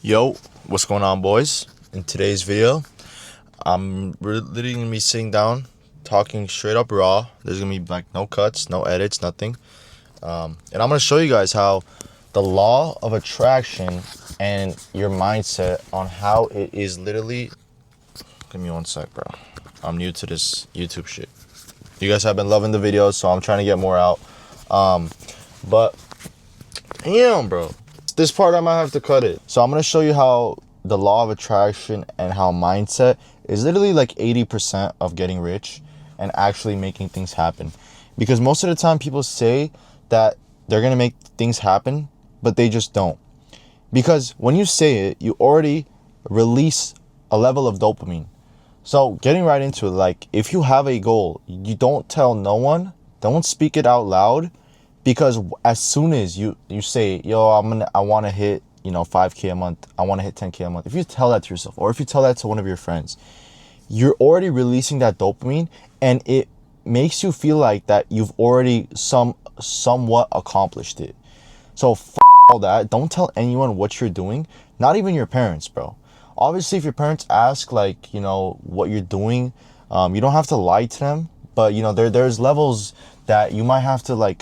Yo, what's going on, boys? In today's video, we're literally gonna be sitting down, talking straight up raw. There's gonna be like no cuts, no edits, nothing. And I'm gonna show you guys how the law of attraction and your mindset on how it is literally. Give me one sec, bro. I'm new to this YouTube shit. You guys have been loving the videos, so I'm trying to get more out. But damn, bro. This part I might have to cut it. So I'm going to show you how the law of attraction and how mindset is literally like 80% of getting rich and actually making things happen. Because most of the time people say that they're going to make things happen, but they just don't. Because when you say it, you already release a level of dopamine. So getting right into it, like if you have a goal, you don't tell no one, don't speak it out loud. Because as soon as you say, yo, I want to hit, 5K a month. I want to hit 10K a month. If you tell that to yourself, or if you tell that to one of your friends, you're already releasing that dopamine, and it makes you feel like that you've already somewhat accomplished it. So all that. Don't tell anyone what you're doing. Not even your parents, bro. Obviously, if your parents ask what you're doing, you don't have to lie to them. But there's levels that you might have to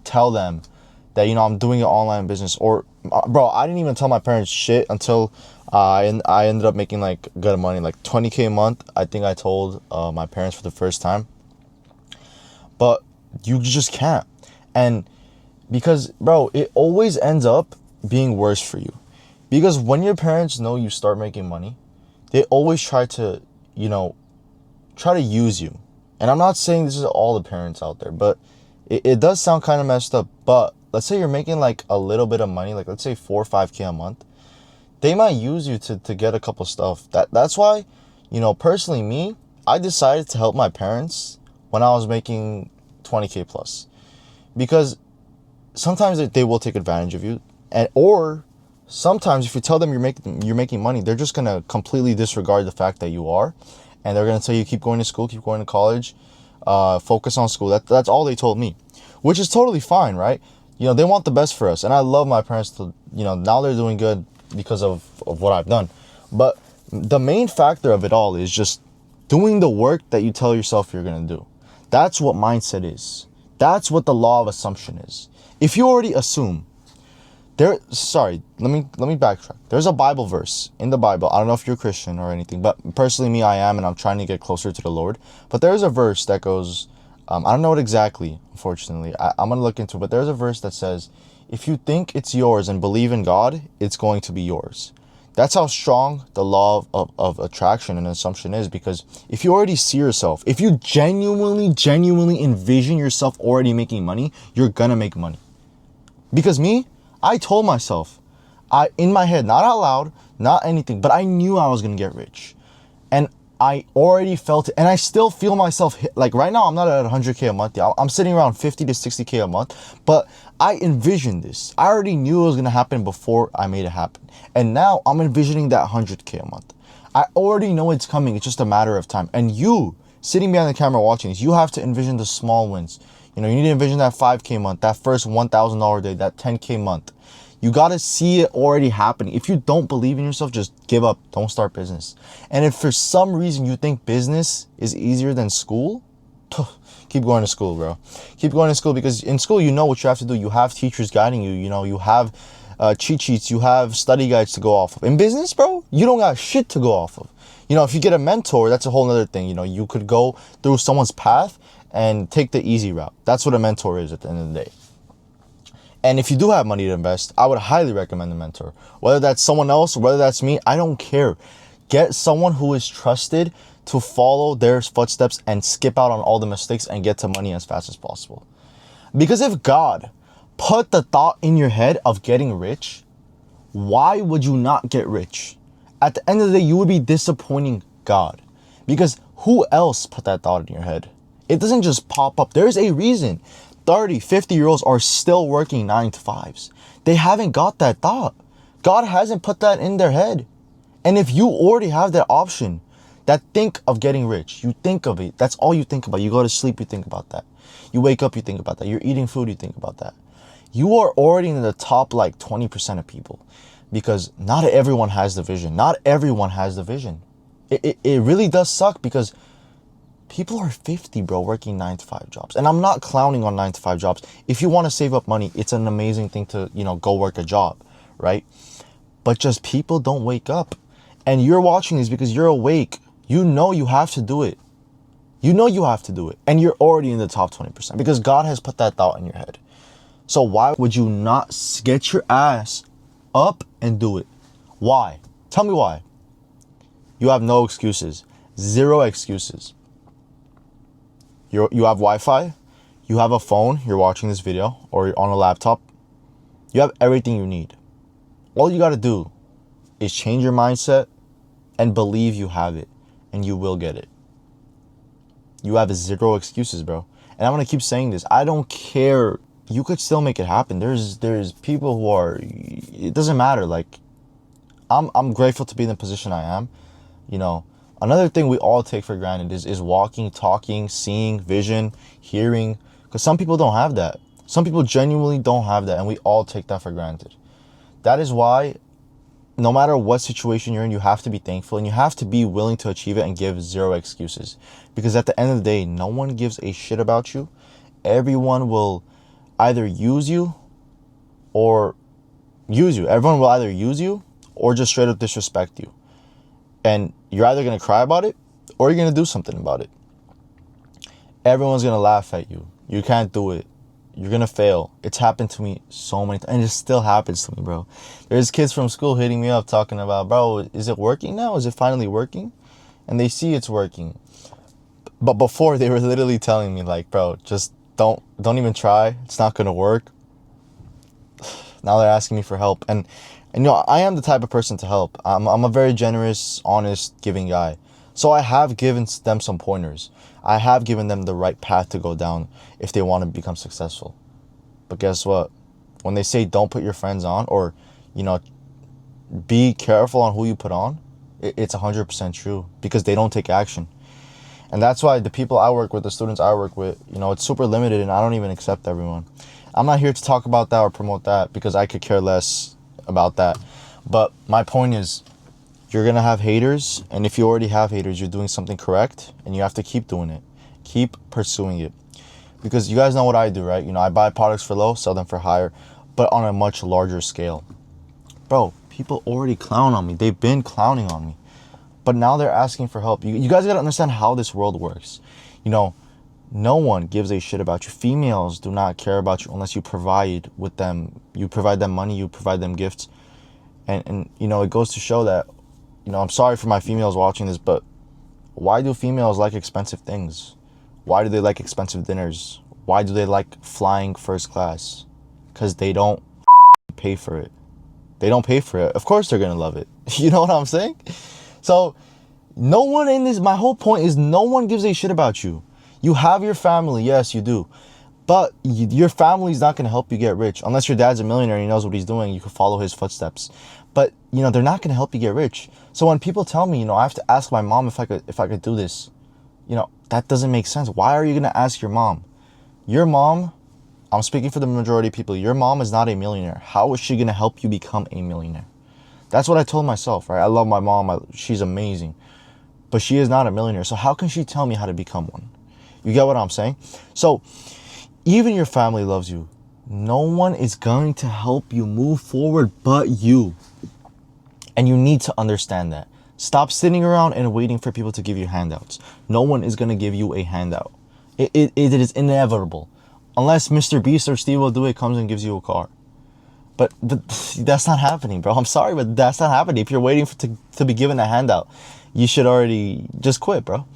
tell them that I'm doing an online business. Or bro, I didn't even tell my parents shit until I ended up making good money, like 20K a month. I think I told my parents for the first time. But you just can't. And because bro, it always ends up being worse for you. Because when your parents know you start making money, they always try to use you. And I'm not saying this is all the parents out there, but it does sound kind of messed up. But let's say you're making a little bit of money, let's say 4 or 5K a month. They might use you to get a couple stuff. That's why, personally me, I decided to help my parents when I was making 20K plus. Because sometimes they will take advantage of you. Or sometimes if you tell them you're making money, they're just going to completely disregard the fact that you are. And they're going to tell you, keep going to school, keep going to college. Focus on school. That's all they told me, which is totally fine, right? They want the best for us, and I love my parents to, now they're doing good because of what I've done. But the main factor of it all is just doing the work that you tell yourself you're gonna do. That's what mindset is. That's what the law of assumption is. If you already assume let me backtrack. There's a Bible verse in the Bible. I don't know if you're a Christian or anything, but personally me, I am, and I'm trying to get closer to the Lord. But there's a verse that goes, I don't know it exactly, unfortunately. I'm going to look into it, but there's a verse that says, if you think it's yours and believe in God, it's going to be yours. That's how strong the law of attraction and assumption is. Because if you already see yourself, if you genuinely envision yourself already making money, you're going to make money. Because me, I told myself, in my head, not out loud, not anything, but I knew I was going to get rich. And I already felt it. And I still feel myself right now, I'm not at 100K a month. I'm sitting around 50 to 60K a month. But I envisioned this. I already knew it was going to happen before I made it happen. And now I'm envisioning that 100K a month. I already know it's coming. It's just a matter of time. And you, sitting behind the camera watching this, you have to envision the small wins. You need to envision that 5K month, that first $1,000 day, that 10K month. You got to see it already happening. If you don't believe in yourself, just give up. Don't start business. And if for some reason you think business is easier than school, keep going to school, bro. Keep going to school, because in school, you know what you have to do. You have teachers guiding you. You have cheat sheets. You have study guides to go off of. In business, bro, you don't got shit to go off of. If you get a mentor, that's a whole other thing. You could go through someone's path and take the easy route. That's what a mentor is at the end of the day. And if you do have money to invest, I would highly recommend a mentor. Whether that's someone else or whether that's me, I don't care. Get someone who is trusted to follow their footsteps and skip out on all the mistakes and get to money as fast as possible. Because if God put the thought in your head of getting rich, why would you not get rich? At the end of the day, you would be disappointing God. Because who else put that thought in your head? It doesn't just pop up. There's a reason 30, 50-year-olds are still working 9 to 5s. They haven't got that thought. God hasn't put that in their head. And if you already have that option, that think of getting rich, you think of it. That's all you think about. You go to sleep, you think about that. You wake up, you think about that. You're eating food, you think about that. You are already in the top 20% of people. because not everyone has the vision. Not everyone has the vision. It really does suck because people are 50, bro, working 9 to 5 jobs. And I'm not clowning on 9 to 5 jobs. If you want to save up money, it's an amazing thing to, go work a job, right? But just people don't wake up. And you're watching this because you're awake. You know you have to do it. You know you have to do it. And you're already in the top 20% because God has put that thought in your head. So why would you not get your ass up and do it? Why? Tell me why. You have no excuses. Zero excuses. You have Wi-Fi. You have a phone. You're watching this video or you're on a laptop. You have everything you need. All you got to do is change your mindset and believe you have it, and you will get it. You have zero excuses, bro. And I'm going to keep saying this. I don't care. You could still make it happen. There's people who are, it doesn't matter. Like, I'm grateful to be in the position I am. Another thing we all take for granted is walking, talking, seeing, vision, hearing. Because some people don't have that. Some people genuinely don't have that, and we all take that for granted. That is why no matter what situation you're in, you have to be thankful and you have to be willing to achieve it and give zero excuses. Because at the end of the day, no one gives a shit about you. Everyone will either use you or use you. Everyone will either use you or just straight up disrespect you. And you're either going to cry about it or you're going to do something about it. Everyone's going to laugh at you. You can't do it. You're going to fail. It's happened to me so many times. And it still happens to me, bro. There's kids from school hitting me up talking about, bro, is it working now? Is it finally working? And they see it's working. But before, they were literally telling me, like, bro, just don't even try. It's not going to work. Now they're asking me for help. And I am the type of person to help. I'm a very generous, honest, giving guy. So I have given them some pointers. I have given them the right path to go down if they want to become successful. But guess what? When they say don't put your friends on or, be careful on who you put on, it's 100% true because they don't take action. And that's why the people I work with, the students I work with, it's super limited and I don't even accept everyone. I'm not here to talk about that or promote that because I could care less about that. But my point is, you're going to have haters. And if you already have haters, you're doing something correct and you have to keep doing it. Keep pursuing it. Because you guys know what I do, right? I buy products for low, sell them for higher, but on a much larger scale. Bro, people already clown on me. They've been clowning on me. But now they're asking for help. You guys got to understand how this world works. No one gives a shit about you. Females do not care about you unless you provide with them. You provide them money, you provide them gifts. And it goes to show that, I'm sorry for my females watching this, but why do females like expensive things? Why do they like expensive dinners? Why do they like flying first class? Because they don't pay for it. They don't pay for it. Of course they're going to love it. You know what I'm saying? So no one in this, my whole point is no one gives a shit about you. You have your family. Yes, you do. But your family's not going to help you get rich. Unless your dad's a millionaire and he knows what he's doing, you can follow his footsteps. But, they're not going to help you get rich. So when people tell me, I have to ask my mom if I could do this, that doesn't make sense. Why are you going to ask your mom? Your mom, I'm speaking for the majority of people, your mom is not a millionaire. How is she going to help you become a millionaire? That's what I told myself, right? I love my mom. She's amazing. But she is not a millionaire. So how can she tell me how to become one? You get what I'm saying? So even your family loves you. No one is going to help you move forward but you. And you need to understand that. Stop sitting around and waiting for people to give you handouts. No one is going to give you a handout. It is inevitable. Unless Mr. Beast or Steve will do it, comes and gives you a car. But that's not happening, bro. I'm sorry, but that's not happening. If you're waiting to be given a handout, you should already just quit, bro.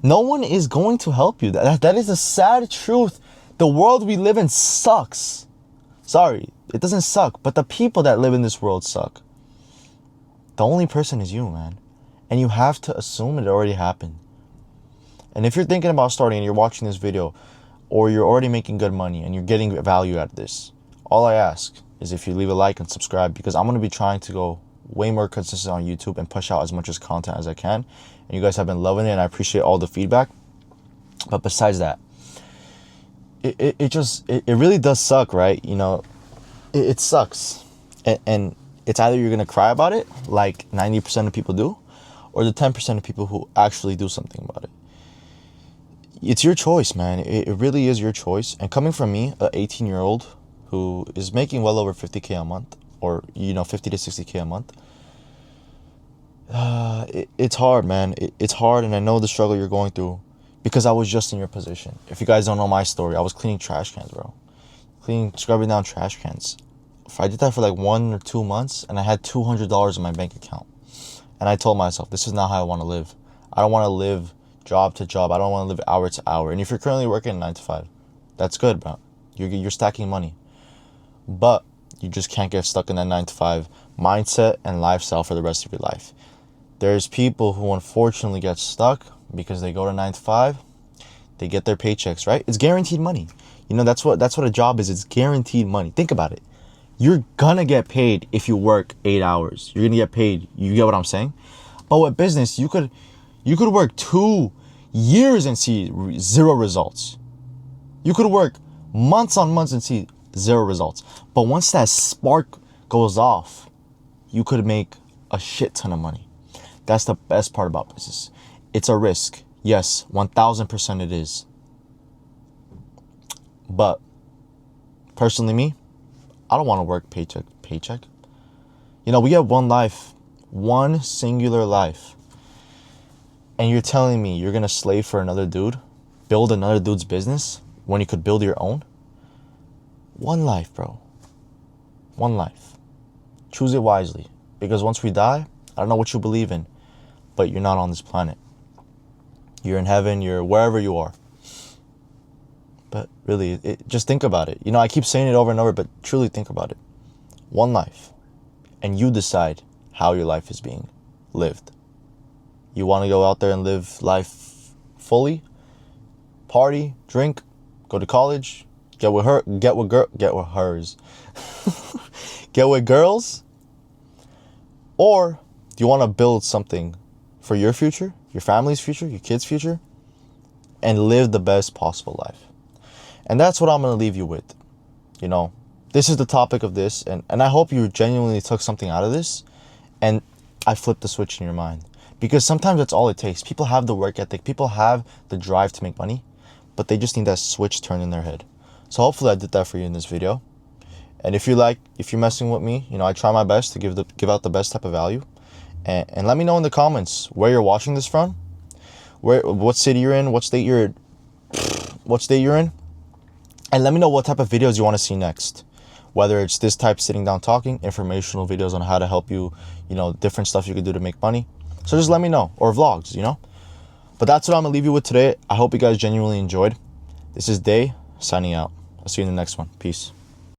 No one is going to help you. That is the sad truth. The world we live in sucks. Sorry, it doesn't suck, but the people that live in this world suck. The only person is you, man. And you have to assume it already happened. And if you're thinking about starting and you're watching this video, or you're already making good money and you're getting value out of this, all I ask is if you leave a like and subscribe, because I'm going to be trying to go way more consistent on YouTube and push out as much content as I can. And you guys have been loving it and I appreciate all the feedback. But besides that, it really does suck, right? It sucks. And It's either you're gonna cry about it, like 90% of people do, or the 10% of people who actually do something about it. It's your choice, man. It really is your choice. And coming from me, a 18-year-old who is making well over 50K a month, or 50 to 60K a month, it's hard, man. It's hard, and I know the struggle you're going through because I was just in your position. If you guys don't know my story, I was cleaning trash cans, bro. Scrubbing down trash cans. I did that for like 1 or 2 months, and I had $200 in my bank account. And I told myself, this is not how I want to live. I don't want to live job to job. I don't want to live hour to hour. And if you're currently working 9 to 5, that's good, bro. You're stacking money. But you just can't get stuck in that 9 to 5 mindset and lifestyle for the rest of your life. There's people who unfortunately get stuck because they go to 9 to 5. They get their paychecks, right? It's guaranteed money. That's what a job is. It's guaranteed money. Think about it. You're gonna get paid if you work 8 hours. You're gonna get paid. You get what I'm saying? But with business, you could work 2 years and see 0 results. You could work months on months and see 0 results. But once that spark goes off, you could make a shit ton of money. That's the best part about business. It's a risk. Yes, 1000% it is. But personally, me, I don't want to work paycheck to paycheck. We have one life, one singular life. And you're telling me you're going to slave for another dude, build another dude's business when you could build your own? One life, bro. One life. Choose it wisely. Because once we die, I don't know what you believe in, but you're not on this planet. You're in heaven, you're wherever you are. But really, just think about it. I keep saying it over and over, but truly think about it. One life. And you decide how your life is being lived. You want to go out there and live life fully? Party, drink, go to college, get with hers. Get with girls? Or do you want to build something for your future, your family's future, your kids' future, and live the best possible life? And that's what I'm going to leave you with. This is the topic of this, and I hope you genuinely took something out of this, and I flipped the switch in your mind. Because sometimes that's all it takes. People have the work ethic, people have the drive to make money, but they just need that switch turned in their head. So hopefully I did that for you in this video. And if you're messing with me, I try my best to give out the best type of value. And let me know in the comments where you're watching this from, what city you're in, what state you're in. And let me know what type of videos you want to see next. Whether it's this type, sitting down talking, informational videos on how to help you, different stuff you could do to make money. So just let me know. Or vlogs, But that's what I'm going to leave you with today. I hope you guys genuinely enjoyed. This is Day, signing out. I'll see you in the next one. Peace.